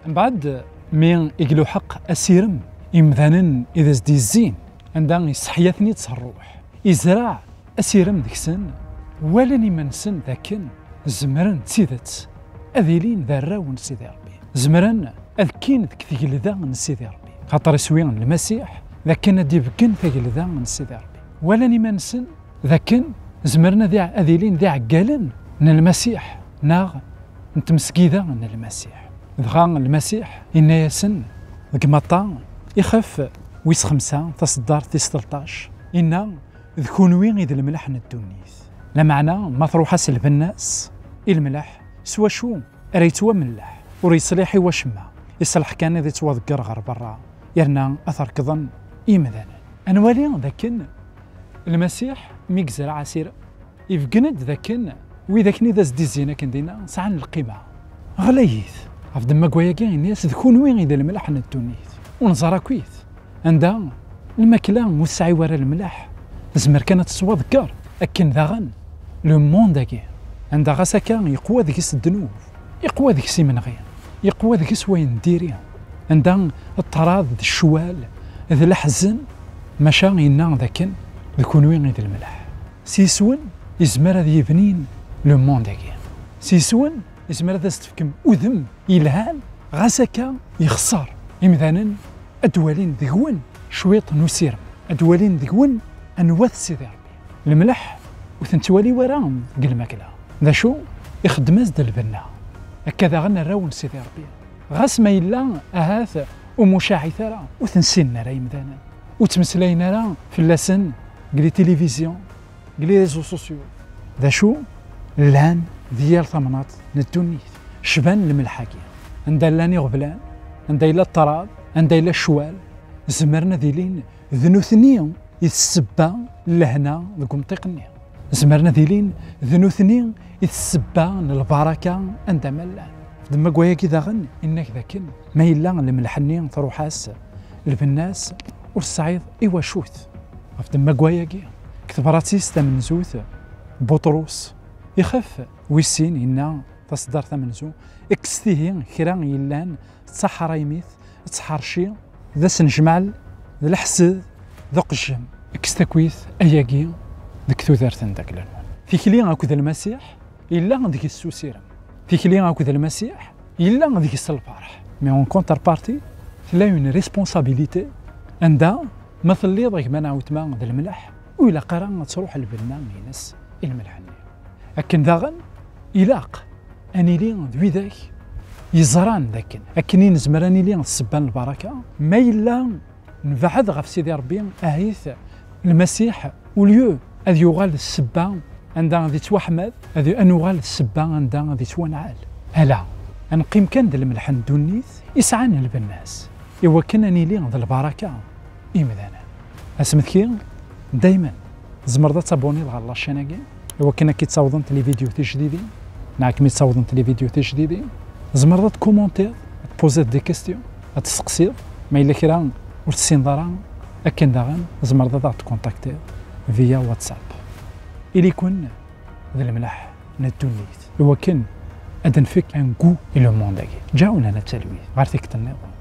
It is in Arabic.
من بعد مين يقلو حق أسيرم إمذانا إذا زدي الزين عندها يصحياتني تصروح يزرع أسيرم ديك سن ولا نمنسن ذاكن زمرن تسيدت أذيلين ذراون سيدي ربي زمرن أذكين ذك ثقلذا من سيدي ربي خاطر سوين المسيح ذاكن ديبكن ثقلذا من سيدي ربي ولا نمنسن ذاكن زمرنا ذا أذيلين ذا عقالن من المسيح ناغ نتمسكيذا من المسيح ذغان المسيح إن يسن ذك مطا يخف ويس 5 تصدار تيس 13 إن ذكونوين إذا الملح ندونيث لا معنى ما تروح سلب الناس الملح سوا شو ريتوا ملح وريصليحي وشما يصلح كان إذا توذكر غير برا يرنا أثر كظن إيمذانا أنا والي ذاكن المسيح ميكزر عسير يفقند ذاكن وذاكني ذا زدي الزينة كندينا سعان القيمة غليث أفضل ما قوياكي الناس ذكونوين إذا الملح ندونيث ونزارا كويث عندها الماكلة موسعي ورا الملح زمر كانت تسوى أكن ذاغن لو مونداكي عندها غاساكا يقوى ذيك الذنوب يقوى ذيك سيمنغي يقوى ذيك سوين ديري عندها الطراد الشوال ذا الحزن ماشا ينا ذاكن ذكونوين ذا الملح سيسون يزمر ذي يبنين لو مونداكي سيسون يزمر ذا استفكم أذم يلهان غاساكا يخسر إمذانا أدوالين ذيون شويط نسير أدوالين ذيون أنواث سيدي ربي الملح وثنتوالي وراهم قل ماكلة ذا شو يخدم ازد البنا هكذا غنى الراون سيدي ربي غاس ما يلا أهاث ومشاعي ثرا وثنسينا راي مذانا وتمسلينا راه في اللسن قلي تلفزيون قلي ريزو سوسيو ذا شو لان ديال ثمنات ندونيث شبان الملحاكي عندها لاني غبلان عندها إلا الطراد عندها إلا الشوال زمرنا ذيلين ذنوثنيهم يتسبى لهنا ذوك منطقني زمرنا ذيلين ذنوثني يتسبى البركة عند ملان دما قويا كذا غن إنك ذاكن ما إلا الملحني تروحاس البناس والصعيد إوا شوث دما قويا كي كتبراتيس تمن زوث بطروس يخف ويسين إنا تصدر ثمن زو اكستيه كرا يلان تصحر يميث تصحرشي ذا سنجمال ذا الحسد ذا قجم اكستكويث أياكي ذك ثوثارثن ذاك لنا في كلي هاكو ذا المسيح إلا ذيك السوسيرة في كلي هاكو ذا المسيح إلا ذيك الفرح مي اون كونتر بارتي تلا اون ريسبونسابيليتي عندها مثل لي ضيك ما نعاود ما ذا الملح وإلا قرا تروح البنا مينس الملحني لكن ذاغن إلاق أني لي ذوي ذاك يزران ذاك أكنين زمراني لي السبان البركة ما إلا نبعد غف سيدي ربي أهيث المسيح وليو أذ يغال السبان عندها ذي توحمد أذ أنوغال السبان عندها ذي توانعال هلا أنقيم كان ذا الملح ندونيث يسعان البناس إوا كان أني لي ذا البركة إمذانا أسمثكي دايما زمرضة تابوني على الله الشناقي إوا كنا كي تصاوضنت لي فيديو جديدين نعك مي تصاوضنت لي فيديو جديدين زمرضة كومونتير تبوزيت دي كيستيون تسقسيض ما إلا كرا ورتسين ضران أكن داغن زمرضة تكونتاكتير فيا واتساب إلي كون ذا الملح ندونيت إوا كان أدن فيك أن كو إلو مونداكي جاونا نتالويث غير ثيك النظام